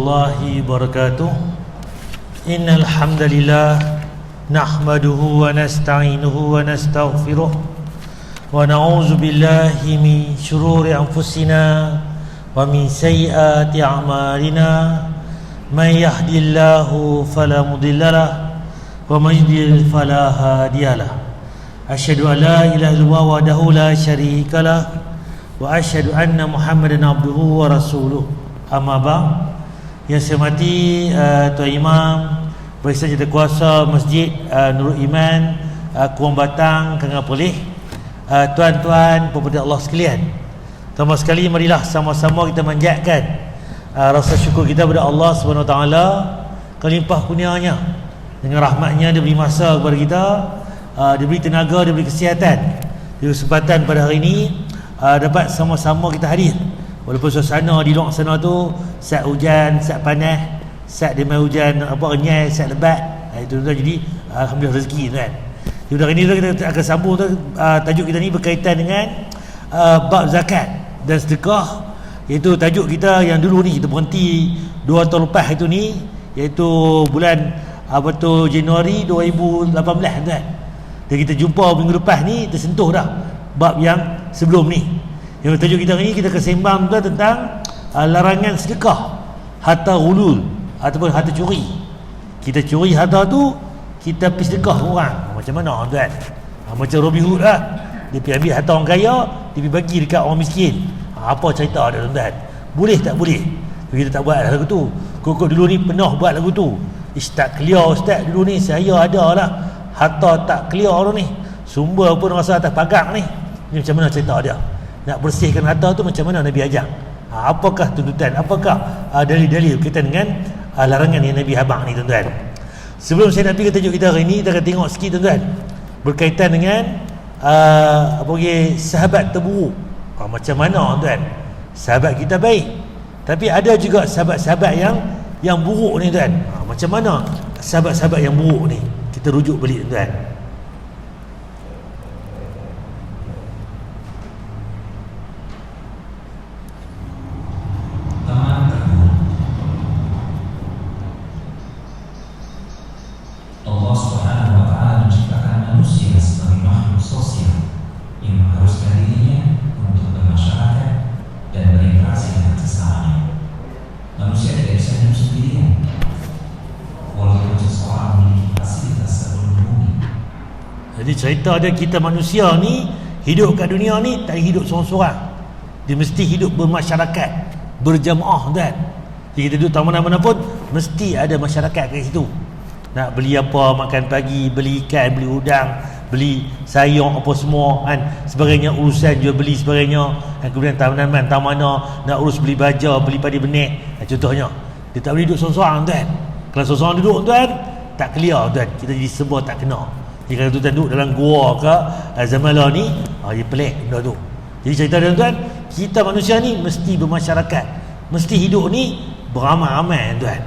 warahmatullahi wabarakatuh. Innal hamdalillah nahmaduhu wa nasta'inuhu wa nastaghfiruh wa na'udzu billahi min shururi anfusina wa min sayyiati a'malina. May yahdihillahu fala mudhillalah wa may yudlil fala hadiyalah. Asyhadu an la ilaha illallah wahdahu la syarikalah wa asyhadu anna Muhammadan abduhu wa rasuluh. Amma ba'd. Yang saya hormati Tuan Imam, Presiden Jawatankuasa Masjid Nurul Iman, Kuang Batang, Kangan Perlis, tuan-tuan pemuda Allah sekalian. Pertama sekali marilah sama-sama kita manjatkan rasa syukur kita kepada Allah Subhanahu Wa Taala kelimpah kurnianya. Dengan rahmatnya dia beri masa kepada kita, dia beri tenaga, dia beri kesihatan, dia kesempatan pada hari ini dapat sama-sama kita hadir. Walaupun suasana di luar sana tu saat hujan, saat panas, saat dia main hujan renyai, saat lebat, itu tuan. Jadi alhamdulillah rezeki tuan. Jadi hari ini kita akan sambung tu, tajuk kita ni berkaitan dengan bab zakat dan sedekah, iaitu tajuk kita yang dulu ni kita berhenti 2 tahun lepas itu ni, iaitu bulan Januari 2018 tuan. Dan kita jumpa minggu lepas ni tersentuh dah bab yang sebelum ni. Yang tajuk kita hari ni kita akan sembang tentang larangan sedekah, harta hulul ataupun harta curi. Kita curi harta tu, kita pergi sedekah orang. Macam mana tuan? Macam Robin Hood lah. Dia pergi ambil harta orang kaya, dia pergi bagi dekat orang miskin. Apa cerita dia tuan? Boleh tak boleh? Kita tak buat lagu tu. Kok dulu ni pernah buat lagu tu. Tak clear ustaz, dulu ni saya ada lah harta tak clear tu ni. Sumber pun rasa atas pagang ni. Ni macam mana cerita dia? Nak bersihkan harta tu macam mana Nabi ajar? Apakah tuntutan? Apakah dalil-dalil berkaitan dengan larangan yang Nabi abang ni tuan-tuan? Sebelum saya nak pergi ke tajuk kita hari ni, kita akan tengok sikit tuan-tuan berkaitan dengan sahabat terburuk. Macam mana tuan? Sahabat kita baik, tapi ada juga sahabat-sahabat yang buruk ni tuan. Macam mana sahabat-sahabat yang buruk ni? Kita rujuk balik tuan. Cerita dia, kita manusia ni hidup kat dunia ni tak hidup seorang-seorang. Dia mesti hidup bermasyarakat, berjamaah tuan. Jadi kita duduk mana-mana pun mesti ada masyarakat kat situ. Nak beli apa, makan pagi, beli ikan, beli udang, beli sayur apa semua kan, sebagainya, urusan jual beli sebagainya. Dan kemudian tanaman mana nak urus beli baja, beli padi benih, contohnya. Dia tak boleh duduk seorang-seorang tuan. Kalau seorang duduk tuan, tak clear tuan, kita jadi semua tak kena. Jika tuan duduk dalam gua ke zaman lah ni, dia pelik benda tu. Jadi cerita tuan-tuan, kita manusia ni mesti bermasyarakat, mesti hidup ni beramai-ramai tuan.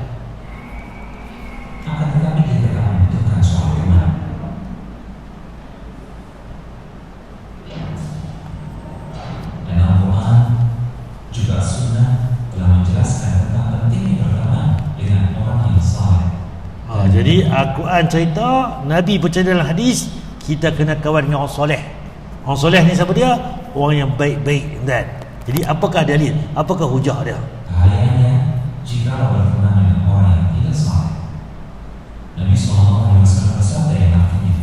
Akan tetapi kita akan membutuhkan soal iman. Dan Al-Quran juga Sunnah telah menjelaskan tentang pentingnya berteman dengan orang yang saleh. Jadi Al-Quran cerita, Nabi bercerita dalam hadis, kita kena kawan dengan orang soleh. Orang soleh ni siapa dia? Orang yang baik-baik tuan. Jadi apakah dalil? Apakah hujah dia? Kaliannya jika berteman dengan orang yang tidak saleh. Nabi SAW bersabda yang artinya,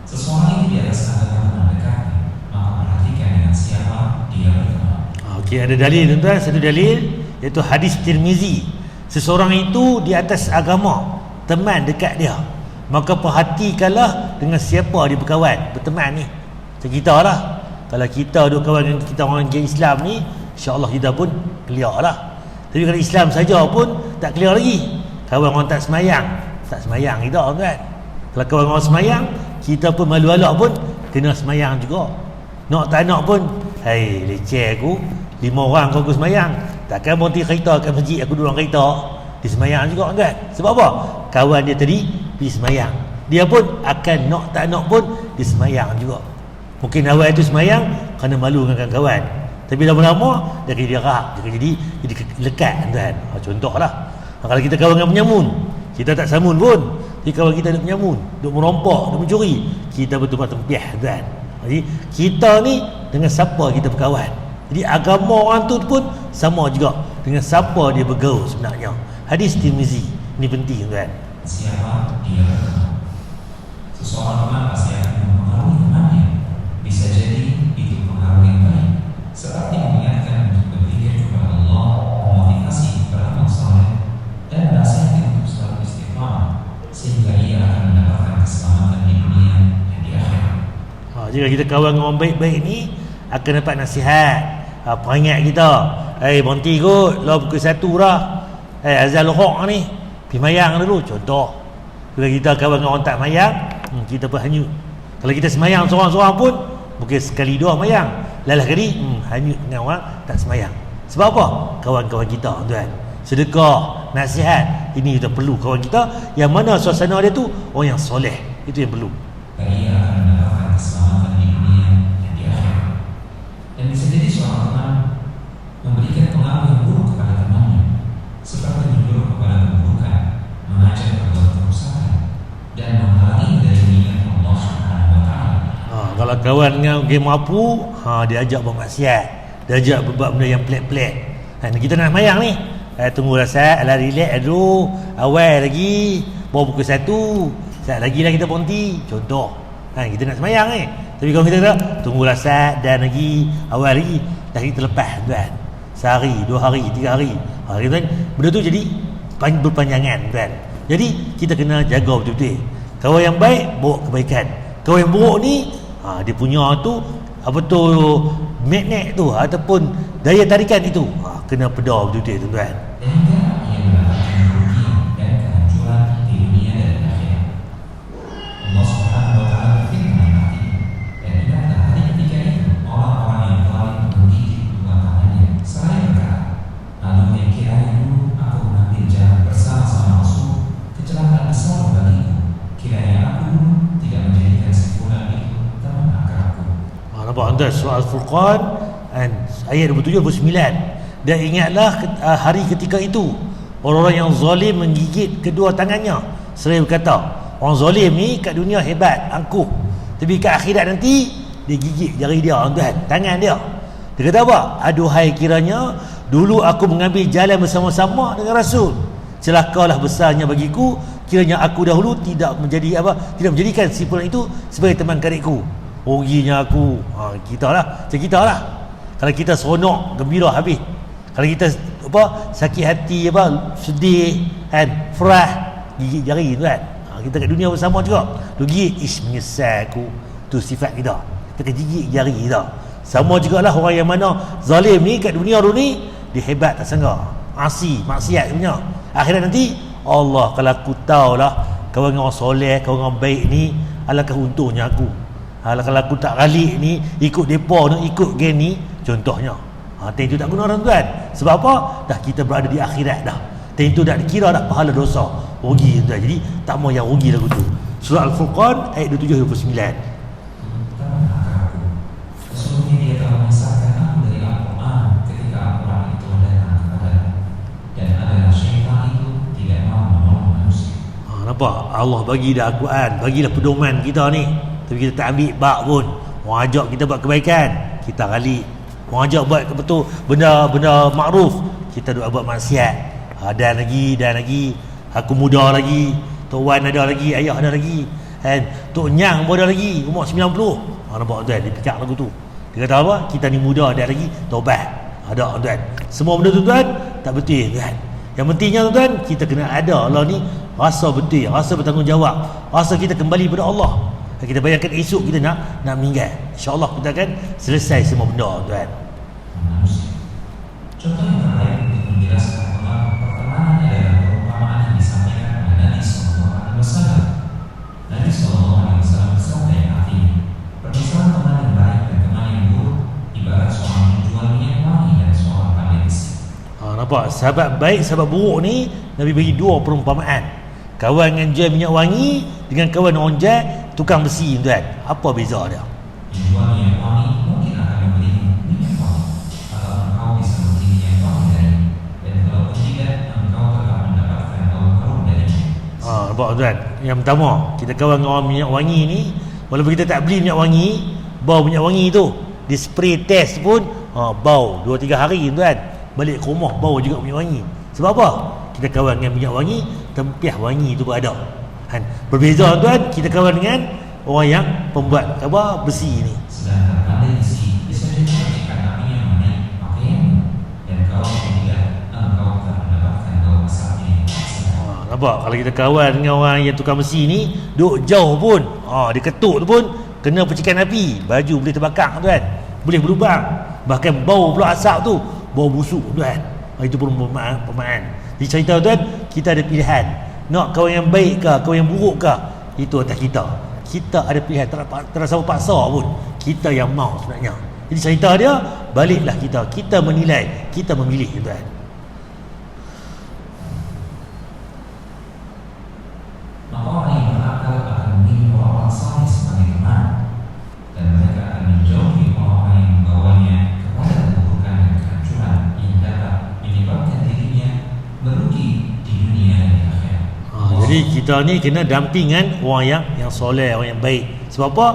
seseorang itu di atas katakan teman dekatnya, maka perhatikan dengan siapa dia berteman. Okey, ada dalil tuan-tuan. Satu dalil iaitu hadis Tirmizi. Seseorang itu di atas agama, teman dekat dia, maka perhatikanlah dengan siapa dia berkawan, berteman ni. Macam kita lah, kalau kita duduk kawan dengan kita orang Islam ni, insya-Allah kita pun clear lah. Tapi kalau Islam saja pun tak clear lagi. Kawan orang tak semayang kita kan. Kalau kawan orang semayang, kita pun malu-malu pun kena semayang juga. Nak tak nak pun, hei leceh aku, 5 orang kau semayang, takkan berhenti kereta kat masjid, aku duduk dalam kereta dia semayang juga kan. Sebab apa? Kawan dia tadi pergi semayang, dia pun akan nak tak nak pun dia semayang juga. Mungkin awal itu semayang kerana malu dengan kawan, tapi lama-lama dia akan jadi rak, dia akan jadi lekat tuan. Contohlah Kalau kita kawan dengan penyamun, kita tak samun pun. Jadi kawan kita duk penyamun, duk merompak, duk mencuri, kita betul-betul tempiah tuan. Jadi kita ni dengan siapa kita berkawan. Jadi agama orang tu pun sama juga dengan siapa dia bergaul sebenarnya. Hadis Tirmizi ni penting tuan. Siapa dia berteman. Seseorang teman pasti akan mempengaruhi temannya. Bisa jadi itu pengaruh yang baik, seperti mengingatkan untuk berpikir kepada Allah, memotivasi beramal saleh, dan menasihati untuk selalu istiqamah, sehingga ia akan mendapatkan keselamatan di dunia dan di akhirat. Jika kita kawan dengan orang baik-baik ni akan dapat nasihat, peringat kita. Berhenti kot, lah pukul 1 dah. Azal Haq ni pergi mayang dulu. Contoh, bila kita kawan dengan orang tak mayang, kita berhanyut. Kalau kita semayang seorang-seorang pun, mungkin sekali dua mayang, lalah kali hanyut dengan orang tak semayang. Sebab apa? Kawan-kawan kita tuan, sedekah, nasihat, ini kita perlu kawan kita yang mana suasana dia tu orang yang soleh. Itu yang perlu. Dan ia akan mendapatkan keselamatan di dunia dan di akhirat. Dan bisa jadi seorang teman memberikan pengaruh yang buruk kepada temannya, seperti menyuruh kepada keburukan, mengajak berbuat kerusakan, dan menghalangi dari niat Allah Subhanahu wa Ta'ala. Kalau kawan dengan game mampu, dia ajak bermaksiat, dia ajak berbuat benda yang pelik-pelik. Kita nak mayang ni, tunggu rasa, relax dulu, awal lagi, baru pukul 1, saat lagi lah kita berhenti. Contoh, kita nak semayang ni, tapi kalau kita kata tunggu rasa dan lagi, awal lagi, dah kita lepas tuan. Sehari, 2 hari, 3 hari. Kan, benda tu jadi berpanjangan tuan. Jadi kita kena jaga betul-betul. Kawan yang baik bawa kebaikan. Kawan yang buruk ni, dia punya tu apa tu, magnet tu ataupun daya tarikan itu, kena pedar betul-betul tuan. Dan hingga ia mendapatkan kerugian dan kehancuran di dunia dan di akhirat. Allah Subhanahu wa Ta'ala berfirman nanti, dan ingatlah hari ketika itu orang-orang yang zalim menggigit kedua tangannya seraya berkata, lalu yang kiranya dulu aku mengambil jalan bersama-sama Rasul, kecelakaan besar bagiku. Kiranya aku dulu tidak menjadikan sefulan itu teman akrabku. Nampak tuan, surah Al-Furqan ayat 27-29. Dan ingatlah hari ketika itu orang-orang yang zalim menggigit kedua tangannya seraya berkata, orang zalim ni kat dunia hebat, angkuh, tapi kat akhirat nanti dia gigit jari dia tuan, tangan dia. Dia kata apa? Aduhai kiranya dulu aku mengambil jalan bersama-sama dengan Rasul, celakalah besarnya bagiku kiranya aku dahulu tidak menjadikan si fulan itu sebagai teman karibku. Ruginya aku. Kita lah, macam kita lah. Kalau kita seronok, gembira habis. Kalau kita sakit hati, sedih kan, frah, gigit jari tuan. Kita kat dunia bersama juga, tu gigit, menyesal aku. Tu sifat kita, kita gigit jari kita. Sama jugalah orang yang mana zalim ni kat dunia dulu ni, dia hebat tak sangka, maksiat punya. Akhirat nanti, Allah, kalau aku tahulah kawan dengan orang soleh, kawan dengan orang baik ni, alangkah untungnya aku. Kalau aku tak galik ni, ikut depa ni, ikut geng ni, contohnya, itu tak guna orang tuan. Sebab apa? Dah kita berada di akhirat dah. Itu tak dikira dah pahala dosa, rugi tuan. Jadi tak mau yang rugi lagu tu. Surah Al-Furqan ayat 27-29. Sesungguhnya dia telah memisahkan aku dari Al-Quran ketika Al-Quran itu datang kepadaku, dan adalah syaitan itu tidak mau menolong manusia. Nampak? Allah bagi dah Al-Quran, bagilah pedoman kita ni, tapi kita tak ambil bak pun. Orang ajak kita buat kebaikan, kita galik. Orang ajak buat betul benda makruf, kita duk buat maksiat. Dan lagi aku muda lagi, Tok Wan ada lagi, ayah ada lagi, kan, Tok Nyang pun ada lagi, umur 90. Nampak tuan, dia pikir lagu tu. Dia kata apa? Kita ni muda, ada lagi taubat. Ada tuan. Semua benda tu tuan tak betul tuan. Yang pentingnya tuan, kita kena ada Allah ni rasa betul, rasa bertanggungjawab, rasa kita kembali pada Allah. Kita bayangkan esok kita nak meninggal, InsyaAllah kita akan selesai semua benda tuan. Manusia. Contoh yang terbaik untuk menjelaskan pengaruh pertemanan adalah perumpamaan yang disampaikan oleh Nabi Sallallahu Alaihi Wasallam. Nabi Sallallahu Alaihi Wasallam bersabda yang artinya, permisalan teman yang baik dan teman yang buruk ibarat seorang menjual minyak wangi dan seorang pandai besi. Nampak? Sahabat baik, sahabat buruk ni Nabi bagi 2 perumpamaan. Kawan dengan jual minyak wangi dengan kawan orang jual tukang besi tuan. Apa beza dia? Menjual minyak wangi mungkin akan membeli minyak wangi, atau engkau bisa membeli minyak wangi dari, dan kalau tidak engkau telah mendapat nampak tuan. Yang pertama, kita kawan dengan orang minyak wangi ni, walaupun kita tak beli minyak wangi, bau minyak wangi tu di spray test pun bau 2-3 hari tuan. Balik ke rumah bau juga minyak wangi. Sebab apa? Kita kawan dengan minyak wangi, tempiah wangi tu pun ada. Kan? Berbeza tuan, kita kawan dengan orang yang pembuat apa besi ni. Sedangkan pada besi, biasanya jika apinya menaik pakaian dan kau tidak, engkau akan mendapatkan bau asapnya. Nampak? Kalau kita kawan dengan orang yang tukang besi ni, duduk jauh pun, dia ketuk tu pun kena percikan api, baju boleh terbakar tuan, boleh berlubang, bahkan bau pula asap tu bau busuk tuan. Itu pun perumpamaan. Jadi cerita tuan, kita ada pilihan nak kawan yang baik ke kawan yang buruk ke, itu atas kita. Kita ada pilihan, tak rasa paksa pun, kita yang mau sebenarnya. Jadi cerita dia, baliklah kita menilai, kita memilih tuan. Maka orang yang berakal akan memilih orang-orang saleh sebagai teman, dan mereka akan menjauhi orang-orang yang membawanya kepada keburukan dan kehancuran yang dapat menyebabkan dirinya merugi di dunia dan di akhirat. Jadi kita ni kena dampingan orang yang soleh, orang yang baik. Sebab apa?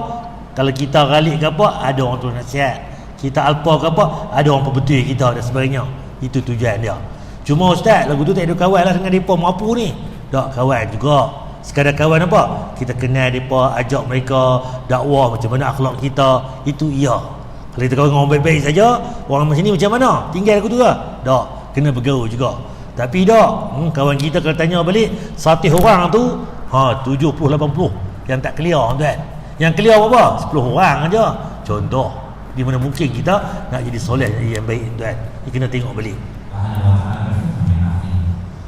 Kalau kita ralik ke apa, ada orang tu nasihat. Kita alpa ke apa, ada orang pembetul kita dan sebagainya. Itu tujuan dia. Cuma ustaz, lagu tu tak ada kawan lah dengan mereka mampu ni. Tak, kawan juga. Sekadar kawan apa? Kita kenal mereka, ajak mereka dakwah macam mana akhlak kita. Itu iya. Kalau kita kawan dengan orang baik-baik saja, orang macam ni macam mana? Tinggal aku tu ke? Tak, kena bergaul juga. Tapi tak, kawan kita kalau tanya balik, 100 orang tu 70-80 yang tak clear tuan. Yang clear apa? 10 orang aja. Contoh, di mana mungkin kita nak jadi soleh, jadi yang baik tuan. Kita kena tengok balik.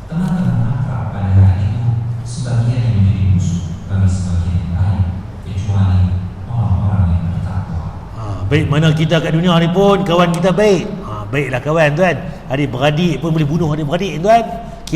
Teman-teman akrab pada hari itu sebagian yang menjadi musuh bagi sebagian yang lain, kecuali orang-orang yang bertakwa. Baik mana kita kat dunia ni pun kawan kita baik. Baiklah kawan tuan. Adik-beradik pun boleh bunuh adik-beradik tuan.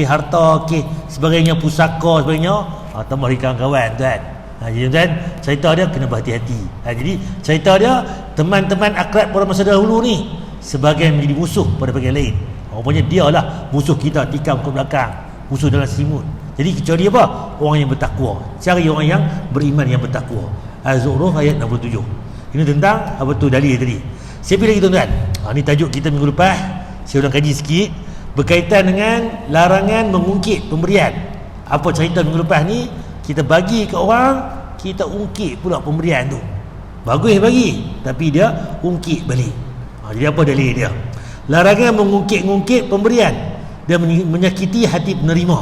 Harta, sebagainya, pusaka sebagainya, tambah kawan-kawan tuan. Jadi tuan, cerita dia kena berhati-hati. Jadi cerita dia, teman-teman akrab pada masa dahulu ni sebagian menjadi musuh pada bagian lain. Rupanya dia lah musuh kita, tikam ke belakang, musuh dalam selimut. Jadi kecuali apa? Orang yang bertakwa. Cari orang yang beriman yang bertakwa. Az-Zukhruf ayat 67. Ini tentang apa tu dalil tadi. Siapa lagi tuan-tuan? Ini tajuk kita minggu lepas. Saya ulang kaji sikit berkaitan dengan larangan mengungkit pemberian. Apa cerita minggu lepas ni? Kita bagi ke orang, kita ungkit pula pemberian tu. Bagus bagi, tapi dia ungkit balik. Jadi apa dalil dia? Larangan mengungkit-ungkit pemberian dan menyakiti hati penerima.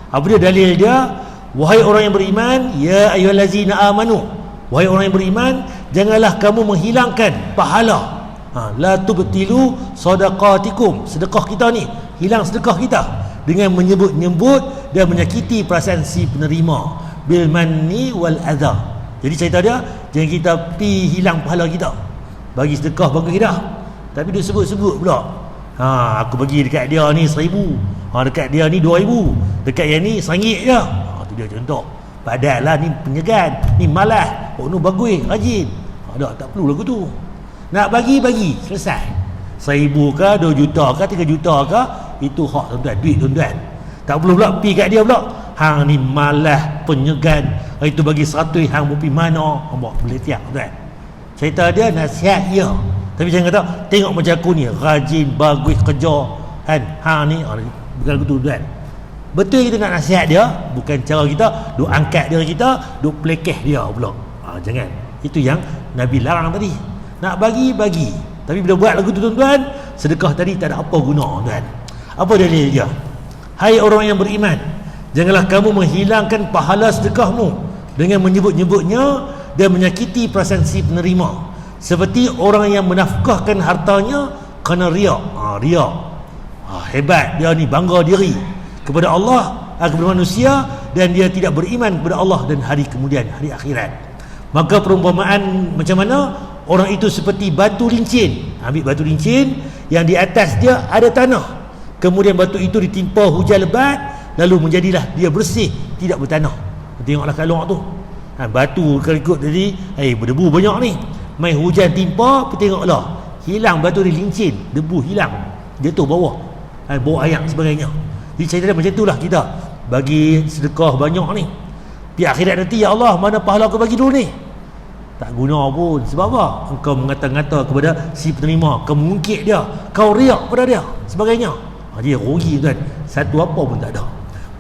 Apa dia dalil dia? Wahai orang yang beriman, ya ayyuhallazina amanu, wahai orang yang beriman, janganlah kamu menghilangkan pahala. La tubtilu sadaqatikum, sedekah kita ni, hilang sedekah kita dengan menyebut-nyebut dan menyakiti perasaan si penerima, bil manni wal adha. Jadi cerita dia, jangan kita pi hilang pahala kita. Bagi sedekah bagus dah, tapi dia sebut-sebut pula. Aku bagi dekat dia ni 1,000, dekat dia ni 2,000, dekat yang ni RM1 je. Tu dia contoh. Padahal ni penyegan, ni malas. Ni bagus, rajin. Tak perlu lagu tu. Nak bagi, selesai. 1,000 ke, 2 juta ke, 3 juta ke, itu hak tuan-tuan, duit tuan-tuan. Tak perlu pula pi kat dia pula. Hang ni malas, penyegan. Itu bagi 100, hang mau pi mana? Hang boleh tiap tuan. Cerita dia nasihat dia. Tapi jangan kata tengok macam aku ni rajin, bagus kerja kan. Hang ni bukan begitu tuan. Betul kita nak nasihat dia, bukan cara kita duk angkat diri kita, duk pelekeh dia pula. Jangan. Itu yang Nabi larang tadi. Nak bagi. Tapi bila buat lagu tu tuan-tuan, sedekah tadi tak ada apa guna tuan. Apa dalil dia? Hai orang yang beriman, janganlah kamu menghilangkan pahala sedekahmu dengan menyebut-nyebutnya dan menyakiti perasaan si penerima, seperti orang yang menafkahkan hartanya kerana riak. Hebat dia ni, bangga diri kepada Allah, kepada manusia, dan dia tidak beriman kepada Allah dan hari kemudian, hari akhirat. Maka perumpamaan macam mana? Orang itu seperti batu lincin. Ambil batu lincin yang di atas dia ada tanah, kemudian batu itu ditimpa hujan lebat, lalu menjadilah dia bersih, tidak bertanah. Tengoklah kalung tu, batu kalau ikut tadi berdebu banyak ni, main hujan timpa, tengoklah hilang batu ni, lincin, debu hilang, jatuh bawah, bau ayak sebagainya. Jadi cerita dia macam itulah kita bagi sedekah banyak ni, di akhirat nanti, ya Allah, mana pahala aku bagi dulu ni? Tak guna pun. Sebab apa? Engkau mengata-ngata kepada si penerima, kau mengungkit dia, kau riak pada dia, sebagainya. Dia rugi tuan, satu apa pun tak ada.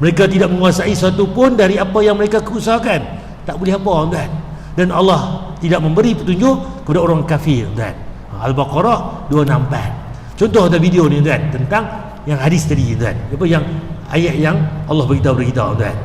Mereka tidak menguasai satu pun dari apa yang mereka usahakan. Tak boleh apa tuan. Dan Allah tidak memberi petunjuk kepada orang kafir tuan. Al-Baqarah 264. Contoh ada video ni tuan, tentang yang hadis tadi tuan. Apa yang ayat yang Allah beritahu kepada kita tuan.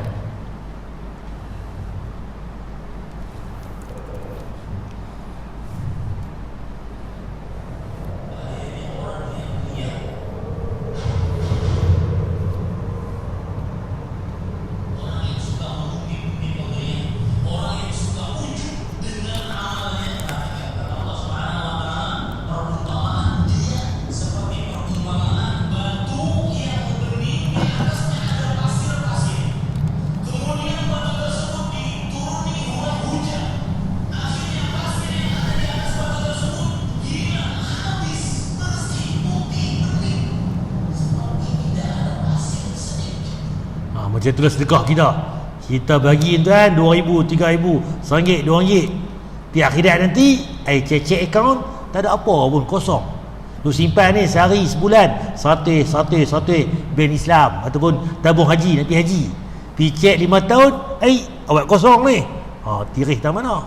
Macam itulah sedekah kita. Kita bagi tuan 2,000, 3,000, RM1, RM2. Di akhirat nanti cek akaun tak ada apa pun, kosong. Lu simpan ni sehari, sebulan, 100 ben Islam ataupun tabung haji, nanti haji. Pi cek 5 tahun, awak kosong ni. Tirih tak mana?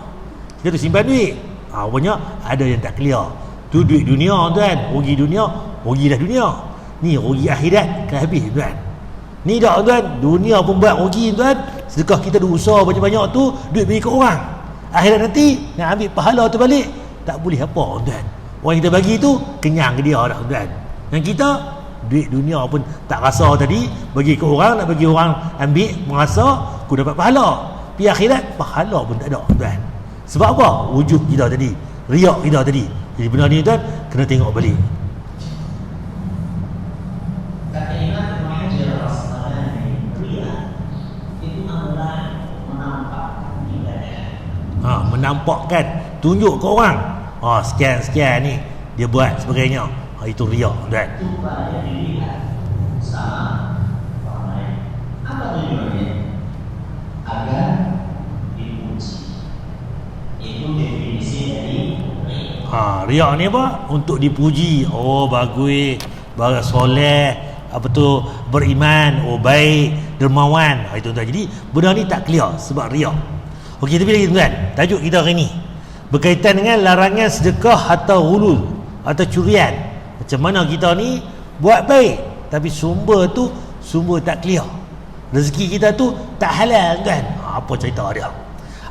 Kita tu simpan duit. Rupanya ada yang tak clear. Tu duit dunia tuan, rugi dunia, rugilah dunia. Ni rugi akhirat kan habis tuan. Ni dah tuan, dunia pun buat rugi tuan. Sedekah kita dah usaha banyak-banyak tu, duit bagi ke orang. Akhirat nanti nak ambil pahala tu balik, tak boleh apa tuan. Orang kita bagi tu kenyang ke dia dah tuan. Yang kita duit dunia pun tak rasa tadi, bagi ke orang, nak bagi orang ambil, merasa aku dapat pahala. Pi akhirat pahala pun tak ada tuan. Sebab apa? Wujud kita tadi, riak kita tadi. Jadi benda ni tuan kena tengok balik. Menampakkan, tunjuk ke orang, sekian ni dia buat sebagainya, itu riak tuan. Sama orang lain. Apa tujuannya? Agar dipuji. Itu definisi dari riak. Riak ni apa? Untuk dipuji. Oh bagus, soleh, apa tu, beriman, baik, dermawan. Itu tuan. Jadi benda ni tak clear sebab riak. Okey, tapi lagi tuan, tajuk kita hari ni berkaitan dengan larangan sedekah atau hulul atau curian. Macam mana kita ni buat baik tapi sumber tu sumber tak clear. Rezeki kita tu tak halal kan? Apa cerita dia?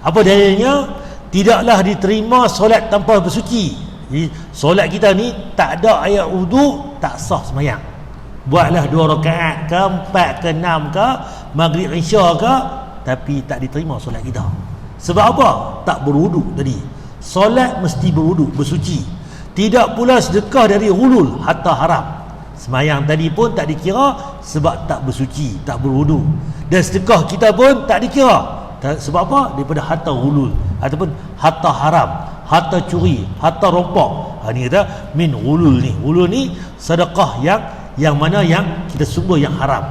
Apa dalilnya? Tidaklah diterima solat tanpa bersuci. Jadi solat kita ni tak ada ayat wudu, tak sah sembahyang. Buatlah 2 rakaat ke 4 ke 6 ke, maghrib isya ke, tapi tak diterima solat kita. Sebab apa? Tak berwuduk tadi. Solat mesti berwuduk, bersuci. Tidak pula sedekah dari hulul hatta haram. Semayang tadi pun tak dikira sebab tak bersuci, tak berwuduk. Dan sedekah kita pun tak dikira. Sebab apa? Daripada hatta hulul ataupun hatta haram, hatta curi, hatta rompak. Ini kata min hulul ni. Hulul ni sedekah yang mana yang kita sumber yang haram.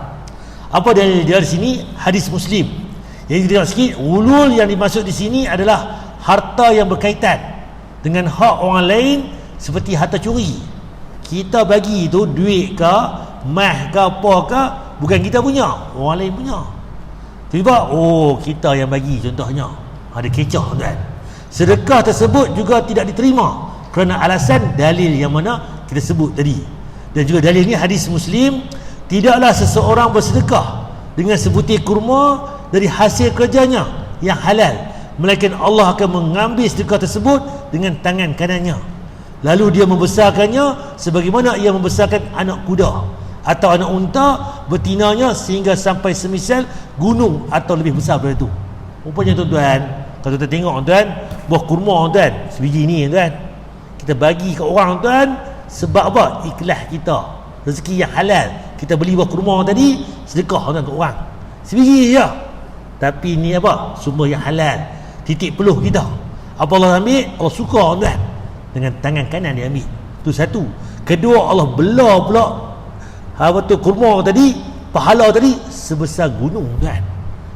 Apa dalil dari sini? Hadis Muslim. Yang kita tengok sikit, hulul yang dimaksud di sini adalah harta yang berkaitan dengan hak orang lain, seperti harta curi. Kita bagi tu duit ke, mah ke, apa ke, bukan kita punya, orang lain punya. Tiba, kita yang bagi contohnya. Ada kecoh tuan. Sedekah tersebut juga tidak diterima kerana alasan dalil yang mana kita sebut tadi. Dan juga dalil ni hadis Muslim, tidaklah seseorang bersedekah dengan sebutir kurma dari hasil kerjanya yang halal, melainkan Allah akan mengambil sedekah tersebut dengan tangan kanannya, lalu dia membesarkannya sebagaimana ia membesarkan anak kuda atau anak unta betinanya sehingga sampai semisal gunung atau lebih besar daripada itu. Rupanya tuan-tuan, kalau kita tengok tuan, buah kurma tuan, sebiji ni tuan, kita bagi ke orang tuan, sebab apa? Ikhlas kita, rezeki yang halal. Kita beli buah kurma tadi, sedekah tuan ke orang, sebiji je. Tapi ni apa? Sumber yang halal. Titik peluh kita. Apa Allah ambil? Allah suka tuan. Dengan tangan kanan dia ambil. Itu satu. Kedua, Allah belah pula kurma tadi pahala tadi sebesar gunung kan.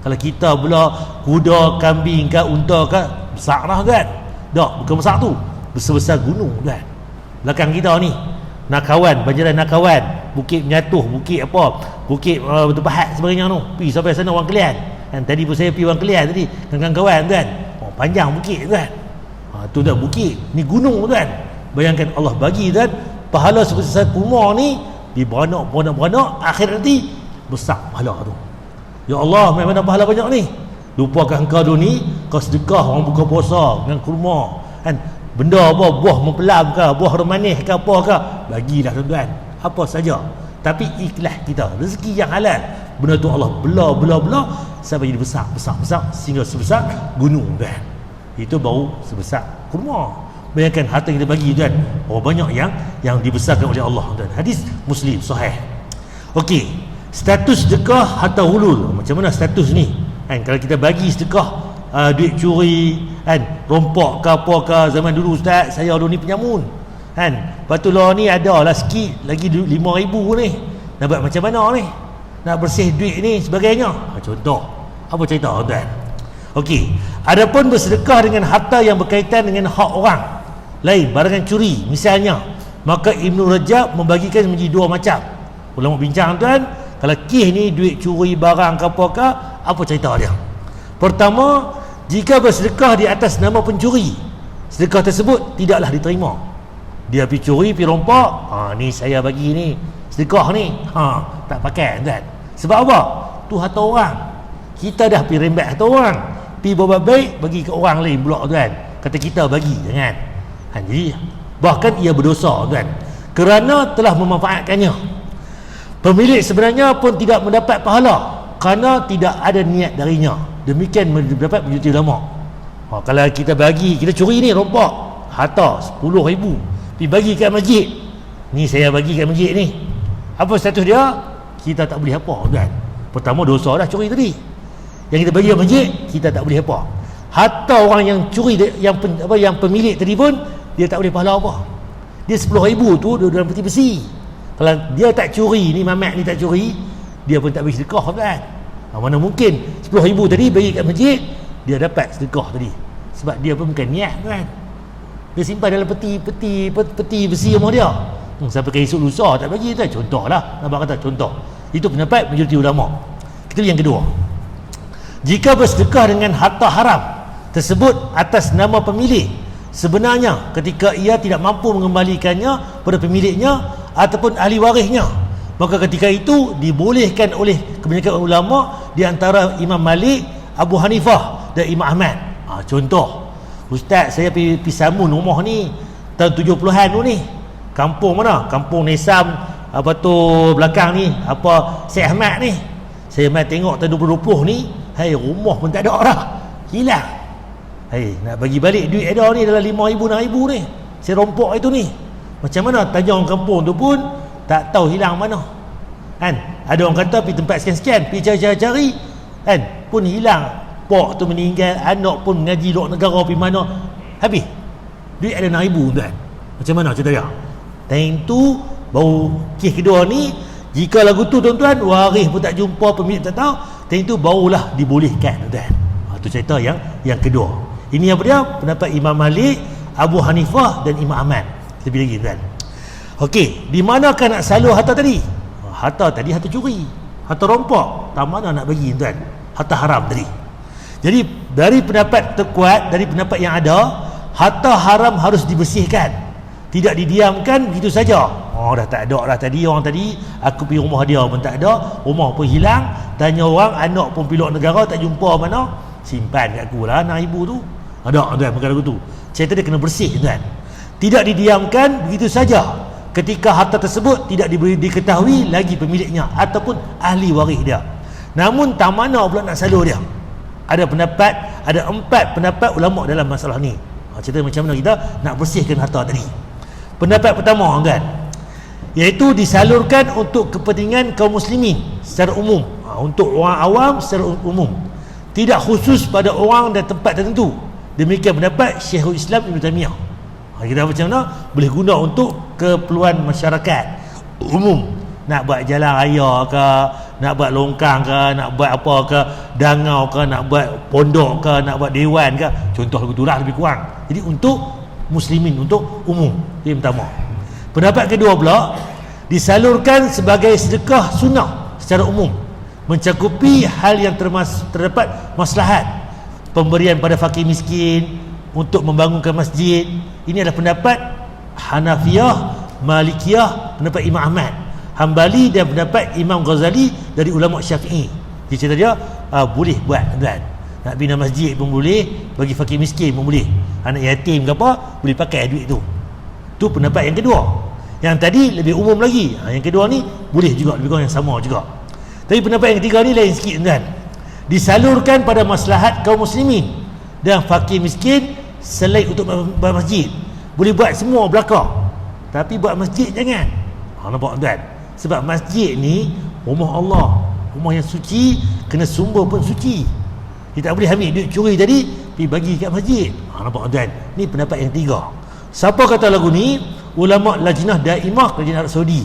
Kalau kita pula kuda, kambing ke unta ke, besar lah kan. Tak, bukan besar tu, besar-besar gunung kan. Belakang kita ni Nakawan, banjaran Nakawan, Bukit Menyatuh, Bukit apa, Bukit Batu Pahat sebagainya tu. Pergi sampai sana Wang Kelian kan. Tadi pun saya pergi Wang Kelian tadi dengan kawan kan. Panjang bukit kan. Tu dah bukit, ni gunung kan. Bayangkan Allah bagi kan pahala sebesar kurma ni di beranak, akhir nanti besar pahala tu. Ya Allah, mana pahala banyak ni. Lupakan kau dulu ni, kau sedekah orang buka puasa dengan kurma kan. Benda apa, buah mempelam ke, buah remanis ke, apa ke, bagilah tuan-tuan, apa saja. Tapi ikhlas kita, rezeki yang halal, benda tu Allah bela sampai jadi besar sehingga sebesar gunung kan. Itu baru sebesar kurma. Bayangkan harta kita bagi tuan, banyak yang dibesarkan oleh Allah tuan. Hadis Muslim sahih. Okey, status sedekah harta hulul. Macam mana status ni kan? Kalau kita bagi sedekah duit curi kan, rompak ke apa ke, zaman dulu ustaz, saya dulu ni penyamun kan. Lepas tu lah ni ada lah sikit lagi 5,000 ni, nak buat macam mana ni, nak bersih duit ni sebagainya. Contoh apa cerita tuan? Okey, adapun bersedekah dengan harta yang berkaitan dengan hak orang lain, barangan curi misalnya, maka Ibnu Rajab membagikan menjadi dua macam. Ulama bincang tuan, kalau kes ni duit curi barang ke apa ke, apa cerita dia? Pertama, jika bersedekah di atas nama pencuri, sedekah tersebut tidaklah diterima. Dia pergi curi, pergi rompak, ni saya bagi ni sedekah ni, tak pakai tuan. Sebab apa? Tu harta orang. Kita dah pergi rembat harta orang, pergi buat baik bagi ke orang lain pula tuan. Kata kita bagi, jangan. Jadi bahkan ia berdosa tuan, kerana telah memanfaatkannya. Pemilik sebenarnya pun tidak mendapat pahala kerana tidak ada niat darinya. Demikian mendapat menjadi ulama. Kalau kita bagi, kita curi ni rompak harta 10,000, pergi bagi kat masjid, ni saya bagi kat masjid ni, apa status dia? Kita tak boleh apa kan. Pertama dosa dah curi tadi. Yang kita bagi kat masjid, kita tak boleh apa. Harta orang yang curi, yang pemilik tadi pun dia tak boleh pahala apa. Dia 10,000 tu dalam peti besi. Kalau dia tak curi ni, mamat ni tak curi, dia pun tak boleh sedekah kan. Mana mungkin 10,000 tadi bagi kat masjid, dia dapat sedekah tadi. Sebab dia pun bukan niat kan. Dia simpan dalam peti besi rumah dia. Sampai esok lusa tak bagi tu. Contohlah, nampak kata contoh. Itu pendapat majoriti ulama. Kita yang kedua. Jika bersedekah dengan harta haram tersebut atas nama pemilik, sebenarnya ketika ia tidak mampu mengembalikannya pada pemiliknya ataupun ahli warisnya, maka ketika itu dibolehkan oleh kebanyakan ulama, di antara Imam Malik, Abu Hanifah dan Imam Ahmad. Contoh, ustaz saya pergi samun rumah ni tahun 70-an tu ni. Kampung mana? Kampung Nesam, apa tu belakang ni, apa Syekh Ahmad ni. Saya mai tengok tahun 2020 ni, rumah pun tak ada dah, hilang. Nak bagi balik duit ada ni dalam 5,000, 6,000 ni, saya rompak itu ni. Macam mana tanya orang kampung tu pun tak tahu hilang mana kan. Ada orang kata pergi tempat sekian-sekian, pergi cari-cari kan, pun hilang. Pak tu meninggal, anak pun mengaji luar negara, pergi mana, habis duit ada 6,000 tuan. Macam mana cerita dia? Time tu baru kes kedua ni, jika lagu tu tuan-tuan waris pun tak jumpa, pemilik tak tahu, time tu barulah dibolehkan tuan. Tu cerita yang kedua. Ini apa dia? Pendapat Imam Malik, Abu Hanifah dan Imam Ahmad. Lebih lagi tuan. Okey, di manakah nak salur harta tadi? Harta tadi harta curi, harta rompak, tak mana nak bagi tuan? Harta haram tadi. Jadi dari pendapat terkuat, dari pendapat yang ada, harta haram harus dibersihkan, tidak didiamkan begitu saja. Dah tak ada lah tadi, orang tadi aku pergi rumah dia pun tak ada, rumah pun hilang, tanya orang, anak pun pergi luar negara tak jumpa mana, simpan kat aku lah 6,000 tu. Ada tuan perkara tu. Cerita dia kena bersih tuan. Tidak didiamkan begitu saja ketika harta tersebut tidak diketahui lagi pemiliknya ataupun ahli waris dia. Namun tak mana pula nak salur dia. Ada 4 pendapat ulama dalam masalah ni. Cerita macam mana kita nak bersihkan harta tadi. Pendapat pertama kan, iaitu disalurkan untuk kepentingan kaum muslimin secara umum, untuk orang awam secara umum, tidak khusus pada orang dan tempat tertentu. Demikian pendapat Syekhul Islam Ibn Taimiyah. Kita macam mana boleh guna untuk keperluan masyarakat umum, nak buat jalan raya ke, nak buat longkang ke, nak buat apa ke, dangau ke, nak buat pondok ke, nak buat dewan ke, contoh lagu tu lah lebih kurang. Jadi untuk muslimin, untuk umum. Yang pertama. Pendapat kedua pula, disalurkan sebagai sedekah sunnah secara umum, mencakupi hal yang terdapat maslahat, pemberian pada fakir miskin, untuk membangunkan masjid. Ini adalah pendapat Hanafiyah, Malikiyah, pendapat Imam Ahmad, Hambali dan pendapat Imam Ghazali dari ulama Syafi'i. Dia cerita dia boleh buat tuan. Nak bina masjid pun boleh, bagi fakir miskin pun boleh, anak yatim ke apa boleh pakai duit tu. Tu pendapat yang kedua. Yang tadi lebih umum lagi. Yang kedua ni boleh juga, lebih kurang yang sama juga. Tapi pendapat yang ketiga ni lain sikit tuan. Disalurkan pada maslahat kaum muslimin dan fakir miskin selain untuk buat masjid. Boleh buat semua belakang, tapi buat masjid jangan. Nampak tuan? Sebab masjid ni rumah Allah, rumah yang suci, kena sumber pun suci. Kita tak boleh ambil duit curi tadi pergi bagi kat masjid. Nampak tuan? Ni pendapat yang tiga. Siapa kata lagu ni? Ulama Lajnah Daimah Kerajaan Arab Saudi.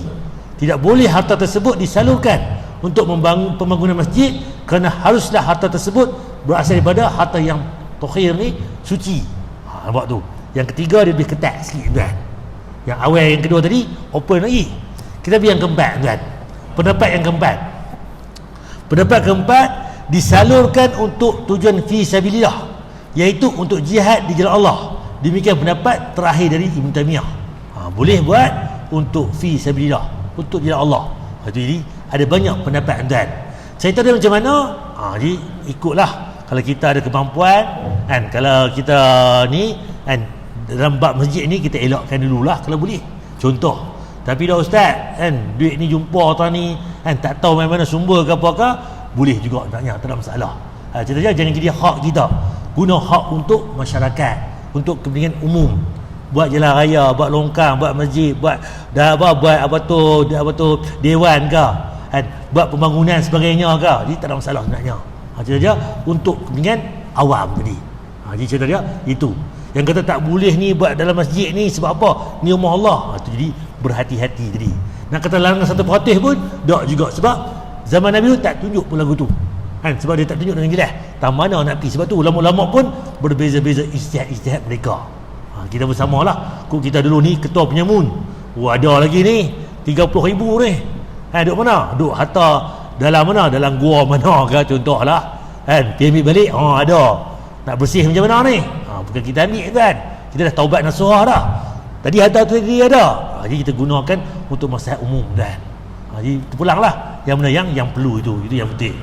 Tidak boleh harta tersebut disalurkan untuk membangun pembangunan masjid, kerana haruslah harta tersebut berasal daripada harta yang tokhir ni suci. Nampak tu? Yang ketiga dia lebih ketat sikit tuan. Yang awal, yang kedua tadi open lagi. Kita pergi yang keempat tuan. Pendapat yang keempat. Pendapat keempat, disalurkan untuk tujuan fi sabilillah, iaitu untuk jihad di jalan Allah. Demikian pendapat terakhir dari Ibn Taymiyah. Boleh buat untuk fi sabilillah, untuk jalan Allah. Jadi ada banyak pendapat tuan. Cerita dia macam mana? Jadi ikutlah. Kalau kita ada kemampuan kan, kalau kita ni kan dalam bab masjid ni kita elakkan dululah kalau boleh. Contoh, tapi dah ustaz kan duit ni jumpa tuan ni kan, tak tahu mana sumber ke apakah, boleh juga naknya, tak ada masalah. Cerita dia jangan jadi hak kita. Guna hak untuk masyarakat, untuk kepentingan umum. Buat jalan raya, buat longkang, buat masjid, buat apa tu dewan ke kan, buat pembangunan sebagainya ke. Jadi tak ada masalah sebenarnya. Cerita dia untuk kepentingan awam tadi. Jadi cerita dia itu. Yang kata tak boleh ni buat dalam masjid ni sebab apa? Ni rumah Allah. Itu jadi berhati-hati tadi. Nak kata larangan 1% pun tak juga, sebab zaman Nabi tu tak tunjuk pun lagu tu. Kan, sebab dia tak tunjuk dengan jelas. Tak mana nak pergi, sebab tu ulama-ulama pun berbeza-beza ijtihad mereka. Kita bersamalah. Kita dulu ni ketua penyamun. Ada lagi ni 30,000 ni. Duduk mana? Duduk harta dalam mana? Dalam gua mana ke contohlah. Kan, pergi ambil balik. Ada. Nak bersih macam mana ni? Bukan kita ambil kan. Kita dah taubat nasuhah dah. Tadi harta tu tadi ada. Jadi kita gunakan untuk maslahat umum kan. Jadi terpulanglah yang mana yang perlu itu yang penting.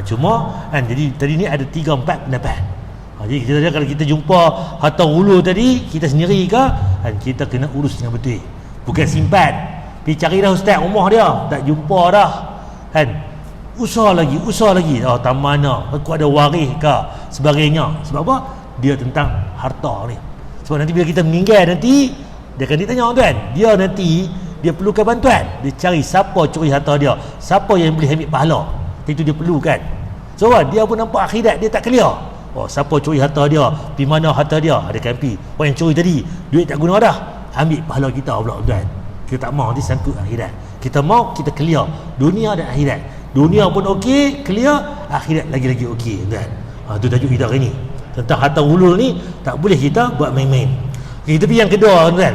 Cuma kan, jadi tadi ni ada 3-4 pendapat. Jadi kita kalau kita jumpa harta hulu tadi, kita sendiri ke kan, kita kena urus dengan betul. Bukan simpan. Pergi cari dah ustaz rumah dia, tak jumpa dah. Kan? Usah lagi. Tak mana. Aku ada waris ke sebagainya. Sebab apa? Dia tentang harta ni. Sebab nanti bila kita meninggal nanti, dia akan ditanya tuan. Dia nanti dia perlukan bantuan. Dia cari siapa curi harta dia, siapa yang boleh ambil pahala. Itu dia perlukan. So dia pun nampak akhirat dia tak clear. Siapa curi harta dia, di mana harta dia, ada kampi. Yang curi tadi duit tak guna dah, ambil pahala kita pula tuan. Kita tak mau nanti sangkut akhirat. Kita mau kita clear dunia dan akhirat. Dunia pun okey, clear, akhirat lagi-lagi okey tuan. Itu tajuk kita hari ni. Tentang harta hulul ni tak boleh kita buat main-main. Okay, tapi yang kedua tuan,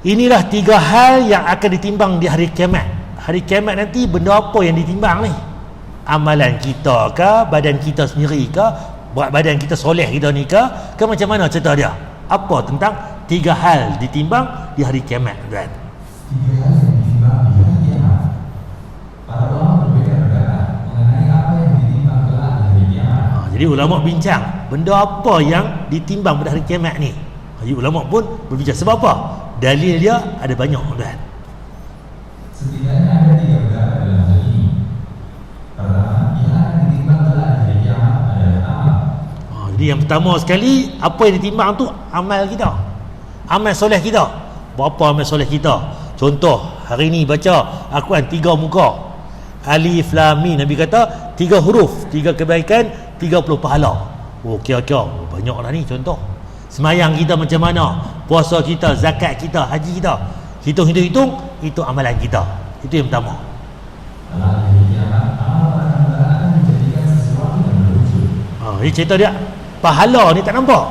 inilah 3 hal yang akan ditimbang di hari kiamat. Hari kiamat nanti benda apa yang ditimbang ni? Amalan kita ke, badan kita sendiri ke, badan kita soleh kita ni ke macam mana cerita dia? Apa tentang 3 hal ditimbang di hari kiamat tuan? 3 hal yang ditimbang di hari kiamat. Para ulama berbeza pendapat mengenai apa yang ditimbang kelak di hari kiamat. Jadi ulama bincang benda apa yang ditimbang pada hari kiamat ni. Jadi ulama pun berbincang sebab apa? Dalil dia ada banyak tuan. Setidaknya ada 3 pendapat dalam hal ini. Pertama, yang akan ditimbang kelak di hari kiamat adalah amal. Jadi yang pertama sekali, apa yang ditimbang tu amal kita, amal soleh kita. Berapa amal soleh kita? Contoh hari ni baca Al-Quran 3 muka, Alif Lam Mim. Nabi kata 3 huruf, 3 kebaikan, 30 pahala. Kira-kira banyak lah ni contoh. Semayang kita macam mana, puasa kita, zakat kita, haji kita, hitung-hitung itu amalan kita. Itu yang pertama. Kalau di hari kiamat Jadi cerita dia, pahala ni tak nampak,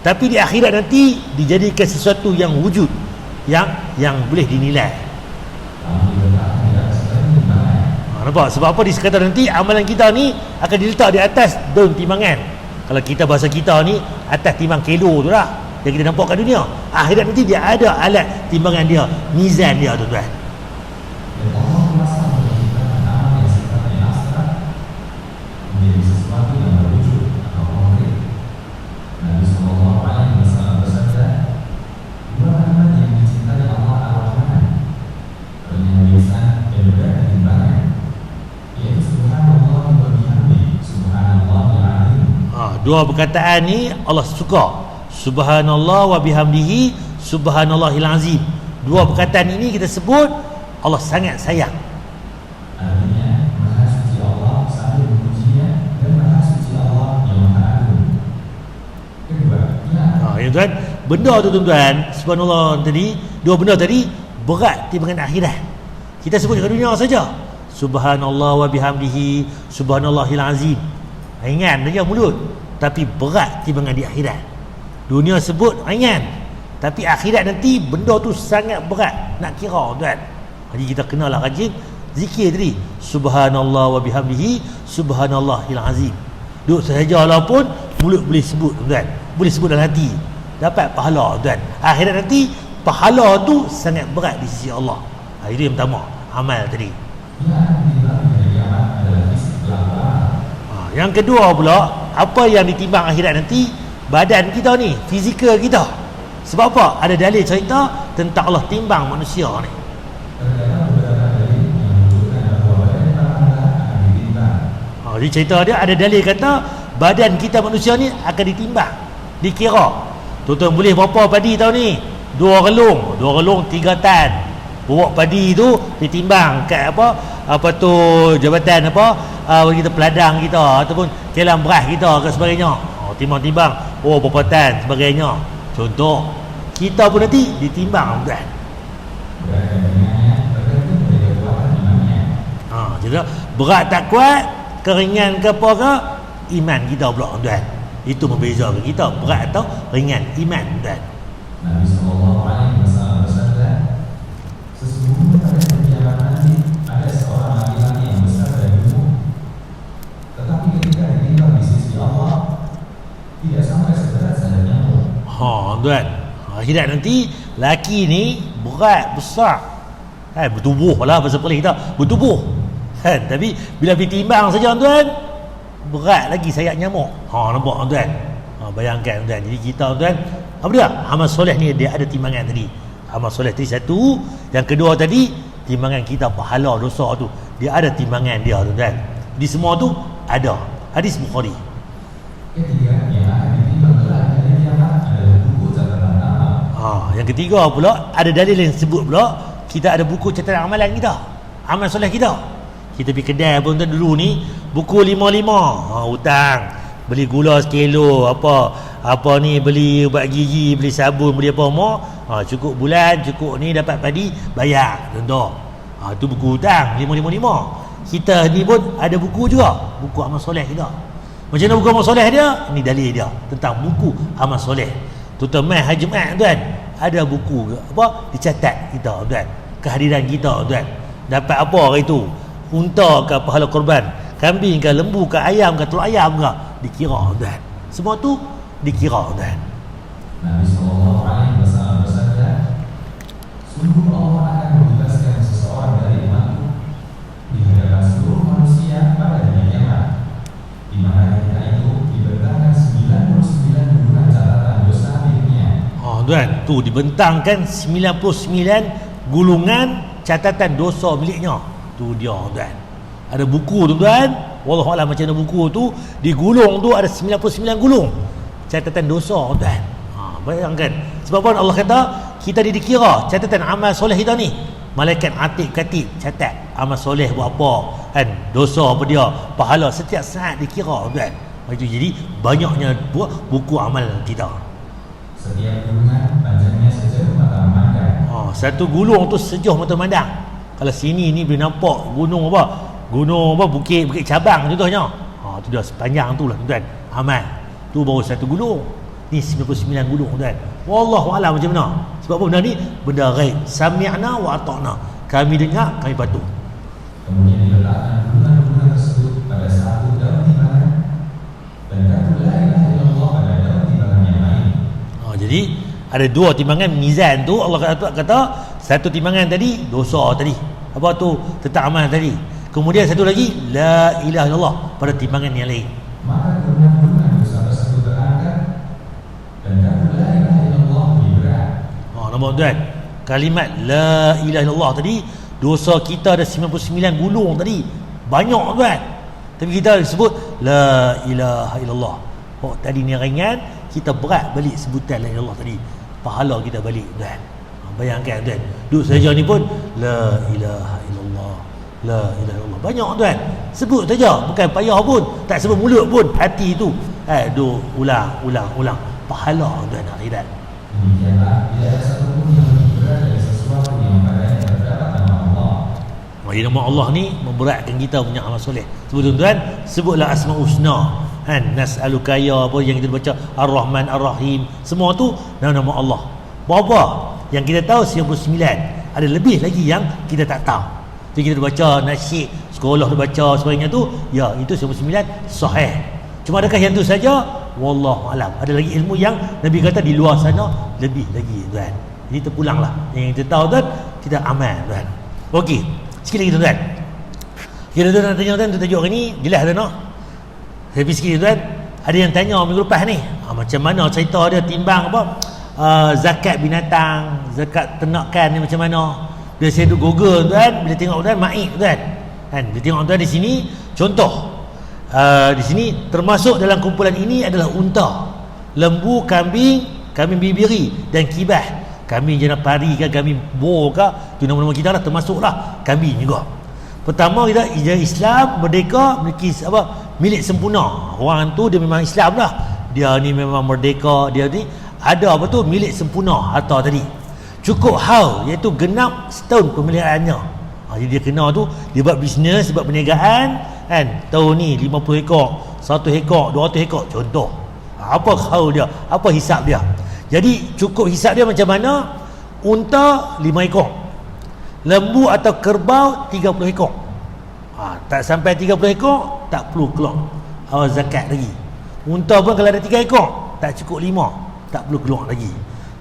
tapi di akhirat nanti dijadikan sesuatu yang wujud, yang boleh dinilai. Nampak? Sebab apa dikata nanti amalan kita ni akan diletak di atas daun timbangan. Kalau kita bahasa kita ni, atas timbang kilo tu lah yang kita nampak kat dunia. Akhirat nanti dia ada alat timbangan dia, mizan dia, tuan-tuan. Dua perkataan ni Allah suka. Subhanallah wa bihamdihi subhanallahil azim. Dua perkataan ini kita sebut Allah sangat sayang. Artinya Maha Suci Allah sambil memujinya dan Maha Suci Allah yang Maha Agung. Kedua, ya tuan, benda tu tuan-tuan, subhanallah tadi, dua benda tadi berat timbangan akhirat. Kita sebut kat dunia saja. Subhanallah wa bihamdihi subhanallahil azim. Ringan saja mulut, tapi berat timbangan di akhirat. Dunia sebut ringan, tapi akhirat nanti benda tu sangat berat nak kira, tuan. Jadi kita kenalah rajin zikir tadi, subhanallah wa bihamdihi subhanallahil azim. Duduk sahajalah pun mulut boleh sebut, tuan. Boleh sebut dalam hati, dapat pahala, tuan. Akhirat nanti pahala tu sangat berat di sisi Allah. Itu yang pertama, amal tadi. Yang kedua pula, apa yang ditimbang akhirat nanti? Badan kita ni, fizikal kita. Sebab apa? Ada dalil cerita tentang Allah timbang manusia ni. Jadi cerita dia ada dalil kata badan kita manusia ni akan ditimbang, dikira. Tuan-tuan boleh berapa padi tahun ni? 2 relung 3 tan. Bawa padi tu ditimbang kat apa tu jabatan kita peladang kita ataupun kelang beras kita ke sebagainya. Timbang-timbang, berapa tan sebagainya. Contoh, kita pun nanti ditimbang, tuan. Jadi berat tak kuat, keringan ke apa ke, iman kita pula, tuan. Itu membezakan kita berat atau ringan iman, tuan. Nabi SAW bersabda, sesungguhnya pada kiamat nanti ada seorang laki-laki yang besar dan gemuk, tetapi ketika ditimbang di sisi Allah tidak sampai seberat saja nyamuk. Tuan, akhirat nanti laki ni berat besar, bertubuh lah bahasa Perlis kita, bertubuh kan, tapi bila ditimbang saja, tuan, berat lagi sayap nyamuk. Nampak, tuan? Bayangkan, tuan. Jadi kita, tuan, apa dia? Amal soleh ni dia ada timbangan tadi. Amal soleh tadi satu, yang kedua tadi timbangan kita pahala dosa tu, dia ada timbangan dia, tuan. Di semua tu ada. Hadis Bukhari. Ketiga, yang akan ditimbang berat pada kiamat adalah buku catatan amal. Yang ketiga pula ada dalil yang sebut pula kita ada buku catatan amalan kita, amal soleh kita. Kita pergi kedai pun, tuan, dulu ni buku 5-5, hutang, beli gula sekilo, apa ni, beli ubat gigi, beli sabun, beli apa mau, cukup bulan, cukup ni dapat padi, bayar, contoh. Tu buku hutang 5-5-5. Kita ni pun ada buku juga, buku amal soleh kita. Macam mana buku amal soleh dia? Ini dalil dia tentang buku amal soleh. Tuan mai hari Jumaat, tuan, ada buku dicatat kita, tuan, kehadiran kita, tuan, dapat apa hari tu, unta ke pahala korban, kambing ke, lembu ke, ayam ke, telur ayam ke, dikira, tuan. Semua tu dikira, tuan. Nabi SAW bersabda, sungguh Allah akan membebaskan seseorang dari umatku di hadapan seluruh manusia pada hari kiamat, di mana ketika itu dibentangkan 99 gulungan catatan dosa miliknya. Tuan, tu dibentangkan 99 gulungan catatan dosa miliknya. Tu dia, tuan. Ada buku tu, tuan. Wallahualam macam mana buku tu digulung tu, ada 99 gulung catatan dosa, tuan. Bayangkan. Sebab apa Allah kata kita dikira catatan amal soleh kita ni. Malaikat atib katib catat amal soleh buat apa, kan, dosa apa dia, pahala setiap saat dikira, tuan. Itu jadi banyaknya buat buku amal kita. Setiap gulungan panjangnya sejauh mata memandang. Satu gulung tu sejauh mata memandang. Kalau sini ni boleh nampak gunung apa, bukit cabang contohnya. Tu dia sepanjang tu lah, tuan. amal. Tu baru satu gulung. Ni 99 gulung tuan. Wallahu a'lam macam mana. Sebab apa benda ni? Benda ghaib. Sami'na wa ata'na. Kami dengar, kami patuh. Kemudian diletakkan gulungan-gulungan tersebut pada satu daun timbangan dan kata la ilaha illallah pada daun timbangan yang lain. Jadi ada dua timbangan mizan tu. Allah kata satu timbangan tadi dosa tadi, apa tu, tentang amal tadi. Kemudian satu lagi la ilaha illallah pada timbangan yang lain. Maka gulungan-gulungan dosa tersebut terangkat dan kata la ilaha illallah lebih berat. Nampak tuan, kalimat la ilaha illallah tadi, dosa kita ada 99 gulung tadi, banyak tuan. Tapi kita sebut la ilaha illallah. Tadi ni ringan, kita berat balik sebutan la ilaha illallah tadi. Pahala kita balik tuan. Bayangkan tuan, duduk saja ni pun la ilaha illallah, la ilaha illallah. Banyak tuan. Sebut saja, bukan payah pun, tak sebut mulut pun, hati tu. Duk ulang. Pahala tuan akhirat. Demikianlah tidak ada satu pun yang lebih berat dari sesuatu yang padanya terdapat nama Allah. Jadi nama Allah ni memberatkan kita punya amal soleh. Sebut tuan, sebutlah Asmaul Husna. Nas'aluka ya, apa yang kita baca Ar-Rahman Ar-Rahim, semua tu nama Allah. Berapa yang kita tahu? 99. Ada lebih lagi yang kita tak tahu. Jadi kita baca nasyid, sekolah baca sebagainya tu, ya itu 99 sahih. Cuma adakah yang tu saja? Wallahu alam. Ada lagi ilmu yang Nabi kata di luar sana lebih lagi tuan. Jadi terpulanglah yang kita tahu tuan, kita amal tuan. Okey, sikit lagi tuan. Kita tuan nak tanya tuan, tajuk hari ni jelas tuan tak? Saya fikir tuan, ada yang tanya minggu lepas ni, macam mana cerita dia timbang apa? Zakat binatang, zakat ternakan ni macam mana? Bila saya duduk Google tuan, bila tengok tuan maik tuan. Bila tengok tuan di sini, contoh di sini termasuk dalam kumpulan ini adalah unta, lembu, kambing bibiri dan kibah. Kambing jenis pari ke, kambing bor ke, tu nama-nama kita lah, termasuklah kambing juga. Pertama, kita Islam merdeka, memiliki milik sempurna. Orang tu dia memang Islam lah, dia ni memang merdeka, dia ni ada milik sempurna harta tadi. Cukup haul, iaitu genap setahun pemeliharaannya. Jadi dia kena tu, dia buat bisnes, buat perniagaan kan. Tahun ni 50 ekor, 100 ekor, 200 ekor contoh. Apa haul dia, apa hisap dia. Jadi cukup hisap dia macam mana? Unta 5 ekor, lembu atau kerbau 30 ekor. Tak sampai 30 ekor tak perlu keluar zakat lagi. Unta pun kalau ada 3 ekor tak cukup 5, tak perlu keluar lagi.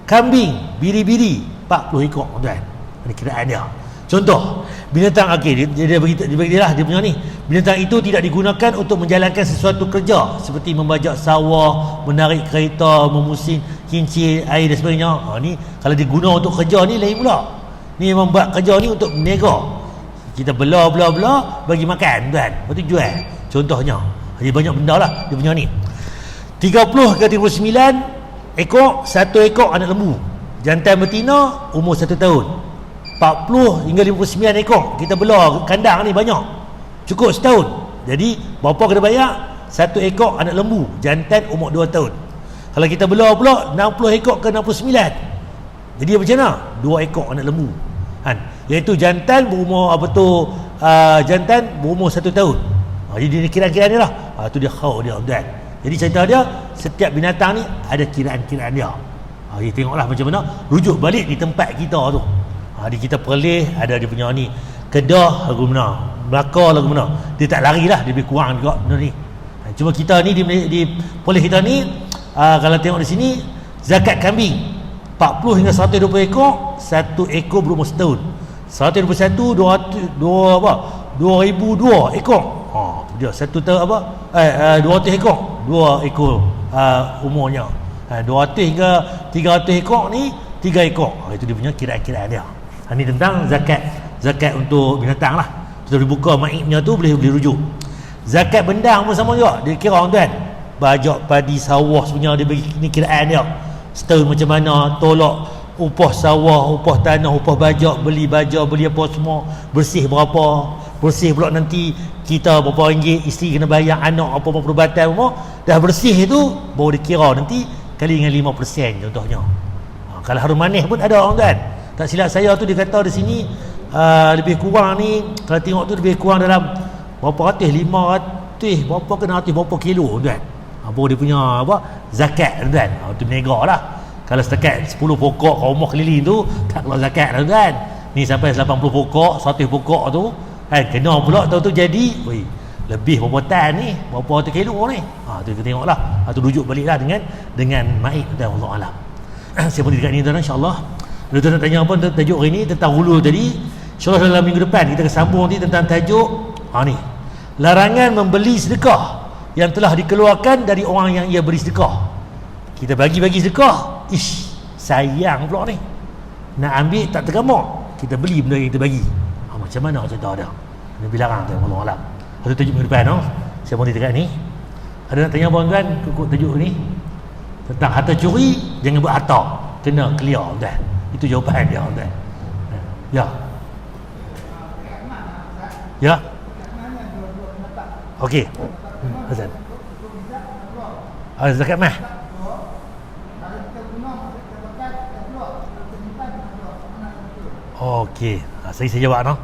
Kambing biri-biri 40 ekor tuan. Ini kiraan dia. Contoh binatang, dia bagilah dia punya ni. Binatang itu tidak digunakan untuk menjalankan sesuatu kerja seperti membajak sawah, menarik kereta, memusin kincir air dan sebagainya. Ni kalau diguna untuk kerja ni lain pula. Ni memang buat kerja ni untuk berniaga. Kita bela bagi makan tuan, lepas tu jual. Contohnya. Jadi banyak benda lah dia punya ni. 30 ke 39 ekor, 1 ekor anak lembu. Jantan betina umur 1 tahun. 40 hingga 59 ekor. Kita bela kandang ni banyak. Cukup setahun. Jadi berapa kena bayar? 1 ekor anak lembu, jantan umur 2 tahun. Kalau kita bela pula 60 ekor ke 69. Jadi macam mana? 2 ekor anak lembu. Iaitu jantan berumur jantan berumur 1 tahun. Jadi kiraan-kiraan dia lah. Tu dia khaw dia tuan. Jadi cerita dia, setiap binatang ni ada kiraan-kiraan dia. Jadi tengoklah macam mana rujuk balik di tempat kita tu. Di kita Perlis ada dia punya ni, Kedah lagu mana, Melaka lagu mana. Dia tak lari lah, dia lebih kurang juga benda ni. Cuma kita ni di Perlis kita ni, kalau tengok di sini zakat kambing 40 hingga 120 ekor, 1 ekor berumur setahun. 121 2002 ekor. Dia 1 tahun 200 ekor, 2 ekor umurnya. 200 hingga 300 ekor ni 3 ekor. Itu dia punya kiraan-kiraan dia. Ini tentang zakat untuk binatang lah. Kita boleh buka maiknya tu, boleh rujuk. Zakat bendang pun sama juga. Dia kira orang tuan, bajak padi sawah sebenarnya dia bagi ni kiraan dia. Setahun macam mana, tolak upah sawah, upah tanah, upah bajak, beli baja, beli apa semua, bersih berapa, bersih pula nanti kita berapa ringgit, isteri kena bayar, anak apa perubatan semua, dah bersih tu baru dikira nanti kali dengan 5% contohnya. Kalau harum manis pun ada orang tuan. Tak silap saya tu dia kata di sini lebih kurang ni, kalau tengok tu lebih kurang dalam berapa ratus, 500 berapa kena ratus berapa kilo tuan. Apa dia punya zakat tuan. Itu mega lah. Kalau setakat 10 pokok rumah keliling tu tak keluar zakat lah tuan. Ni sampai 80 pokok, 100 pokok tu kena pula tu jadi lebih berapa tan ni, berapa kilo ni. Tu kita tengoklah. Tu rujuk baliklah dengan maik dan Allah alam. Saya pun dekat ni tuan insya-Allah. Kalau tuan nak tanya apa tajuk hari ni tentang hulu tadi, insya-Allah dalam minggu depan kita akan sambung nanti tentang tajuk ni. Larangan membeli sedekah yang telah dikeluarkan dari orang yang ia beri sedekah. Kita bagi-bagi sedekah, sayang pula ni. Nak ambil tak tergamak, kita beli benda yang kita bagi. Macam mana contoh dia? Nabi larang tu Allah alam. Ada tajuk minggu depan saya mau dekat ni. Ada nak tanya tuan-tuan kukuk tajuk ni tentang harta curi, jangan buat harta, kena clear tuan. Itu jawapan dia tuan. Ya. Ya. Okey. Hasan. Zakat mah. Okey. Saya jawab